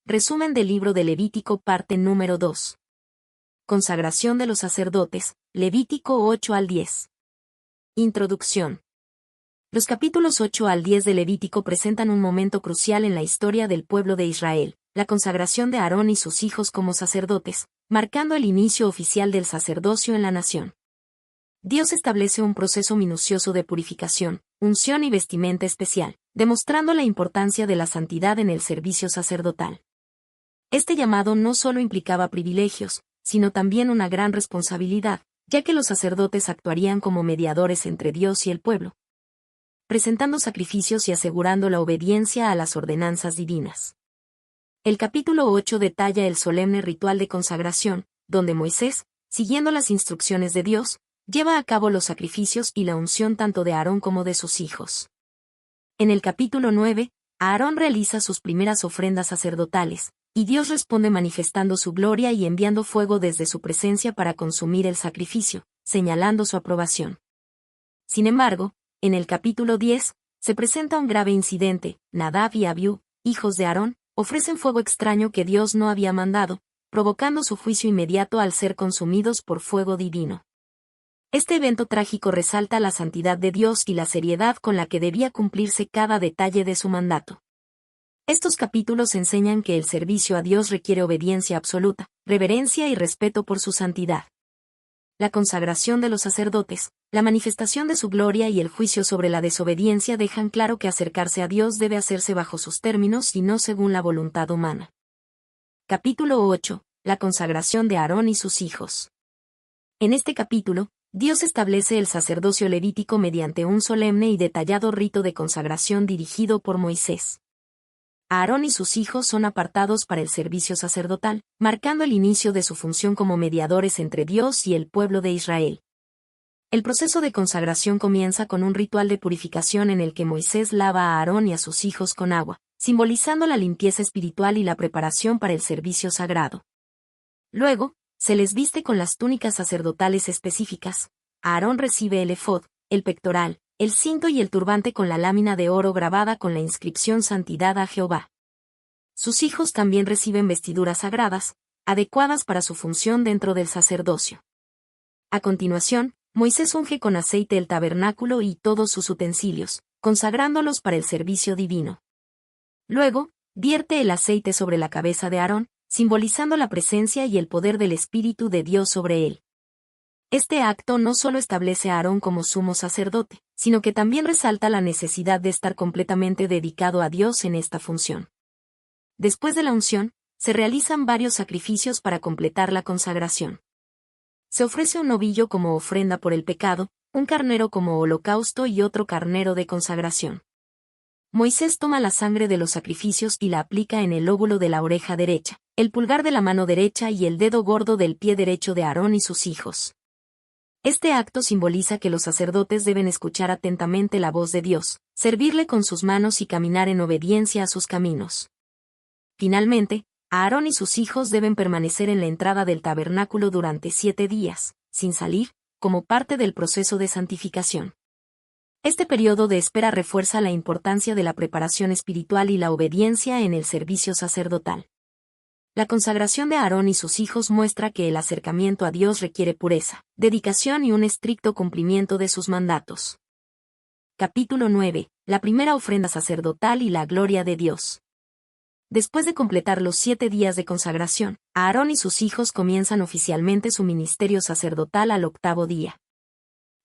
Resumen del libro de Levítico, parte número 2. Consagración de los sacerdotes, Levítico 8 al 10. Introducción. Los capítulos 8 al 10 de Levítico presentan un momento crucial en la historia del pueblo de Israel, la consagración de Aarón y sus hijos como sacerdotes, marcando el inicio oficial del sacerdocio en la nación. Dios establece un proceso minucioso de purificación, unción y vestimenta especial, demostrando la importancia de la santidad en el servicio sacerdotal. Este llamado no solo implicaba privilegios, sino también una gran responsabilidad, ya que los sacerdotes actuarían como mediadores entre Dios y el pueblo, presentando sacrificios y asegurando la obediencia a las ordenanzas divinas. El capítulo 8 detalla el solemne ritual de consagración, donde Moisés, siguiendo las instrucciones de Dios, lleva a cabo los sacrificios y la unción tanto de Aarón como de sus hijos. En el capítulo 9, Aarón realiza sus primeras ofrendas sacerdotales, y Dios responde manifestando su gloria y enviando fuego desde su presencia para consumir el sacrificio, señalando su aprobación. Sin embargo, en el capítulo 10, se presenta un grave incidente. Nadab y Abiú, hijos de Aarón, ofrecen fuego extraño que Dios no había mandado, provocando su juicio inmediato al ser consumidos por fuego divino. Este evento trágico resalta la santidad de Dios y la seriedad con la que debía cumplirse cada detalle de su mandato. Estos capítulos enseñan que el servicio a Dios requiere obediencia absoluta, reverencia y respeto por su santidad. La consagración de los sacerdotes, la manifestación de su gloria y el juicio sobre la desobediencia dejan claro que acercarse a Dios debe hacerse bajo sus términos y no según la voluntad humana. Capítulo 8. La consagración de Aarón y sus hijos. En este capítulo, Dios establece el sacerdocio levítico mediante un solemne y detallado rito de consagración dirigido por Moisés. Aarón y sus hijos son apartados para el servicio sacerdotal, marcando el inicio de su función como mediadores entre Dios y el pueblo de Israel. El proceso de consagración comienza con un ritual de purificación en el que Moisés lava a Aarón y a sus hijos con agua, simbolizando la limpieza espiritual y la preparación para el servicio sagrado. Luego, se les viste con las túnicas sacerdotales específicas. Aarón recibe el efod, el pectoral, el cinto y el turbante con la lámina de oro grabada con la inscripción Santidad a Jehová. Sus hijos también reciben vestiduras sagradas, adecuadas para su función dentro del sacerdocio. A continuación, Moisés unge con aceite el tabernáculo y todos sus utensilios, consagrándolos para el servicio divino. Luego, vierte el aceite sobre la cabeza de Aarón, simbolizando la presencia y el poder del Espíritu de Dios sobre él. Este acto no solo establece a Aarón como sumo sacerdote, sino que también resalta la necesidad de estar completamente dedicado a Dios en esta función. Después de la unción, se realizan varios sacrificios para completar la consagración. Se ofrece un novillo como ofrenda por el pecado, un carnero como holocausto y otro carnero de consagración. Moisés toma la sangre de los sacrificios y la aplica en el lóbulo de la oreja derecha, el pulgar de la mano derecha y el dedo gordo del pie derecho de Aarón y sus hijos. Este acto simboliza que los sacerdotes deben escuchar atentamente la voz de Dios, servirle con sus manos y caminar en obediencia a sus caminos. Finalmente, Aarón y sus hijos deben permanecer en la entrada del tabernáculo durante 7 días, sin salir, como parte del proceso de santificación. Este periodo de espera refuerza la importancia de la preparación espiritual y la obediencia en el servicio sacerdotal. La consagración de Aarón y sus hijos muestra que el acercamiento a Dios requiere pureza, dedicación y un estricto cumplimiento de sus mandatos. Capítulo 9. La primera ofrenda sacerdotal y la gloria de Dios. Después de completar los 7 días de consagración, Aarón y sus hijos comienzan oficialmente su ministerio sacerdotal al 8º día.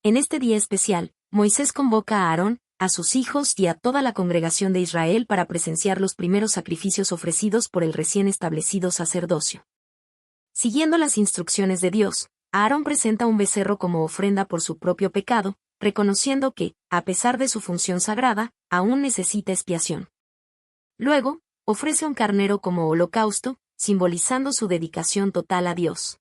En este día especial, Moisés convoca a Aarón, a sus hijos y a toda la congregación de Israel para presenciar los primeros sacrificios ofrecidos por el recién establecido sacerdocio. Siguiendo las instrucciones de Dios, Aarón presenta un becerro como ofrenda por su propio pecado, reconociendo que, a pesar de su función sagrada, aún necesita expiación. Luego, ofrece un carnero como holocausto, simbolizando su dedicación total a Dios.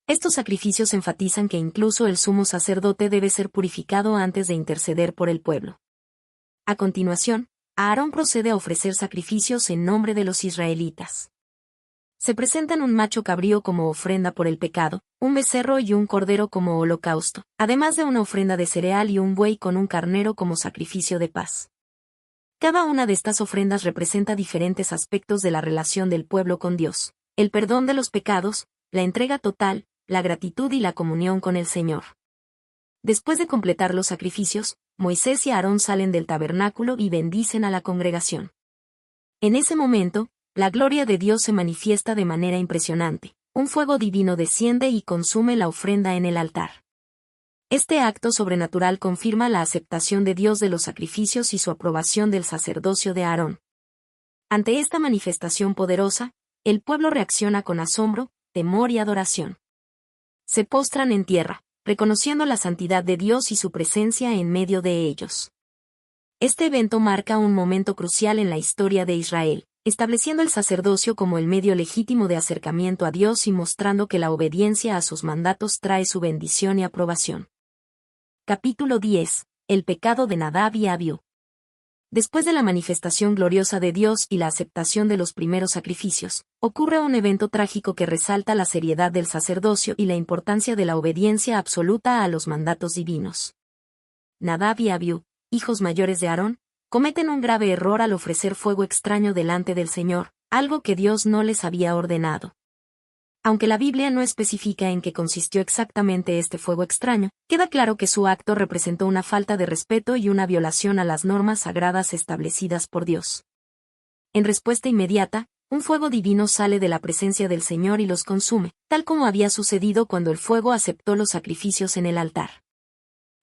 Estos sacrificios enfatizan que incluso el sumo sacerdote debe ser purificado antes de interceder por el pueblo. A continuación, Aarón procede a ofrecer sacrificios en nombre de los israelitas. Se presentan un macho cabrío como ofrenda por el pecado, un becerro y un cordero como holocausto, además de una ofrenda de cereal y un buey con un carnero como sacrificio de paz. Cada una de estas ofrendas representa diferentes aspectos de la relación del pueblo con Dios: el perdón de los pecados, la entrega total, la gratitud y la comunión con el Señor. Después de completar los sacrificios, Moisés y Aarón salen del tabernáculo y bendicen a la congregación. En ese momento, la gloria de Dios se manifiesta de manera impresionante. Un fuego divino desciende y consume la ofrenda en el altar. Este acto sobrenatural confirma la aceptación de Dios de los sacrificios y su aprobación del sacerdocio de Aarón. Ante esta manifestación poderosa, el pueblo reacciona con asombro, temor y adoración. Se postran en tierra, reconociendo la santidad de Dios y su presencia en medio de ellos. Este evento marca un momento crucial en la historia de Israel, estableciendo el sacerdocio como el medio legítimo de acercamiento a Dios y mostrando que la obediencia a sus mandatos trae su bendición y aprobación. Capítulo 10. El pecado de Nadab y Abiú. Después de la manifestación gloriosa de Dios y la aceptación de los primeros sacrificios, ocurre un evento trágico que resalta la seriedad del sacerdocio y la importancia de la obediencia absoluta a los mandatos divinos. Nadab y Abiú, hijos mayores de Aarón, cometen un grave error al ofrecer fuego extraño delante del Señor, algo que Dios no les había ordenado. Aunque la Biblia no especifica en qué consistió exactamente este fuego extraño, queda claro que su acto representó una falta de respeto y una violación a las normas sagradas establecidas por Dios. En respuesta inmediata, un fuego divino sale de la presencia del Señor y los consume, tal como había sucedido cuando el fuego aceptó los sacrificios en el altar.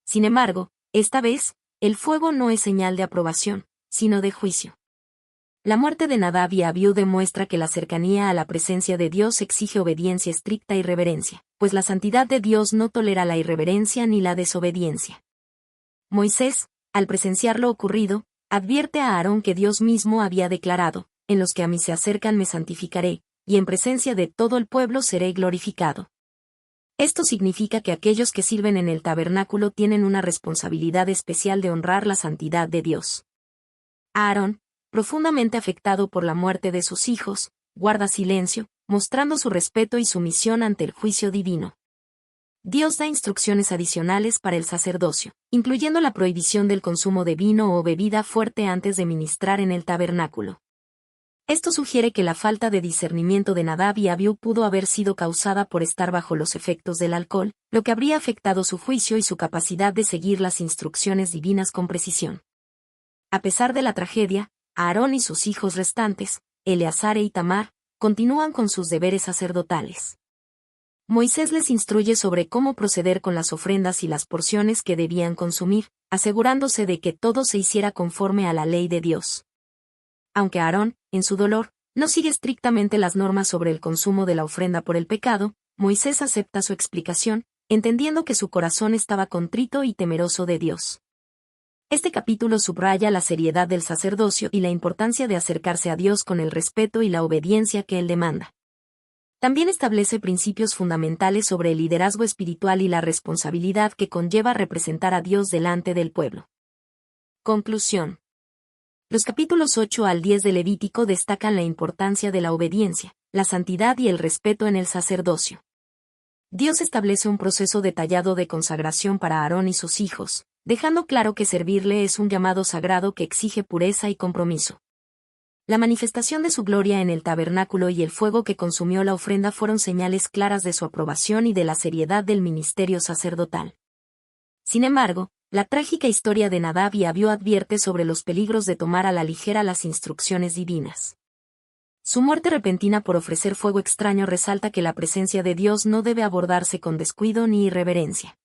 Sin embargo, esta vez, el fuego no es señal de aprobación, sino de juicio. La muerte de Nadab y Abiú demuestra que la cercanía a la presencia de Dios exige obediencia estricta y reverencia, pues la santidad de Dios no tolera la irreverencia ni la desobediencia. Moisés, al presenciar lo ocurrido, advierte a Aarón que Dios mismo había declarado: «En los que a mí se acercan me santificaré, y en presencia de todo el pueblo seré glorificado». Esto significa que aquellos que sirven en el tabernáculo tienen una responsabilidad especial de honrar la santidad de Dios. Aarón, profundamente afectado por la muerte de sus hijos, guarda silencio, mostrando su respeto y sumisión ante el juicio divino. Dios da instrucciones adicionales para el sacerdocio, incluyendo la prohibición del consumo de vino o bebida fuerte antes de ministrar en el tabernáculo. Esto sugiere que la falta de discernimiento de Nadab y Abiú pudo haber sido causada por estar bajo los efectos del alcohol, lo que habría afectado su juicio y su capacidad de seguir las instrucciones divinas con precisión. A pesar de la tragedia, Aarón y sus hijos restantes, Eleazar e Itamar, continúan con sus deberes sacerdotales. Moisés les instruye sobre cómo proceder con las ofrendas y las porciones que debían consumir, asegurándose de que todo se hiciera conforme a la ley de Dios. Aunque Aarón, en su dolor, no sigue estrictamente las normas sobre el consumo de la ofrenda por el pecado, Moisés acepta su explicación, entendiendo que su corazón estaba contrito y temeroso de Dios. Este capítulo subraya la seriedad del sacerdocio y la importancia de acercarse a Dios con el respeto y la obediencia que Él demanda. También establece principios fundamentales sobre el liderazgo espiritual y la responsabilidad que conlleva representar a Dios delante del pueblo. Conclusión. Los capítulos 8 al 10 de Levítico destacan la importancia de la obediencia, la santidad y el respeto en el sacerdocio. Dios establece un proceso detallado de consagración para Aarón y sus hijos, dejando claro que servirle es un llamado sagrado que exige pureza y compromiso. La manifestación de su gloria en el tabernáculo y el fuego que consumió la ofrenda fueron señales claras de su aprobación y de la seriedad del ministerio sacerdotal. Sin embargo, la trágica historia de Nadab y Abiú advierte sobre los peligros de tomar a la ligera las instrucciones divinas. Su muerte repentina por ofrecer fuego extraño resalta que la presencia de Dios no debe abordarse con descuido ni irreverencia.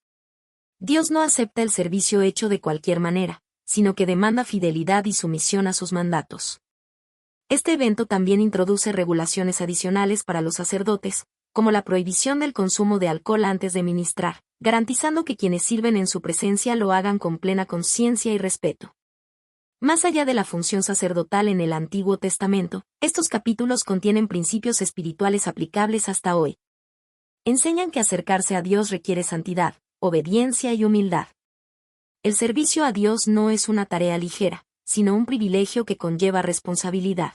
Dios no acepta el servicio hecho de cualquier manera, sino que demanda fidelidad y sumisión a sus mandatos. Este evento también introduce regulaciones adicionales para los sacerdotes, como la prohibición del consumo de alcohol antes de ministrar, garantizando que quienes sirven en su presencia lo hagan con plena conciencia y respeto. Más allá de la función sacerdotal en el Antiguo Testamento, estos capítulos contienen principios espirituales aplicables hasta hoy. Enseñan que acercarse a Dios requiere santidad, obediencia y humildad. El servicio a Dios no es una tarea ligera, sino un privilegio que conlleva responsabilidad.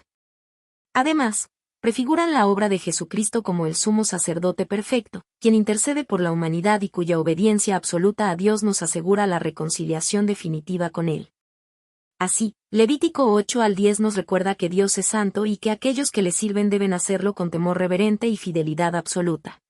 Además, prefiguran la obra de Jesucristo como el sumo sacerdote perfecto, quien intercede por la humanidad y cuya obediencia absoluta a Dios nos asegura la reconciliación definitiva con Él. Así, Levítico 8 al 10 nos recuerda que Dios es santo y que aquellos que le sirven deben hacerlo con temor reverente y fidelidad absoluta.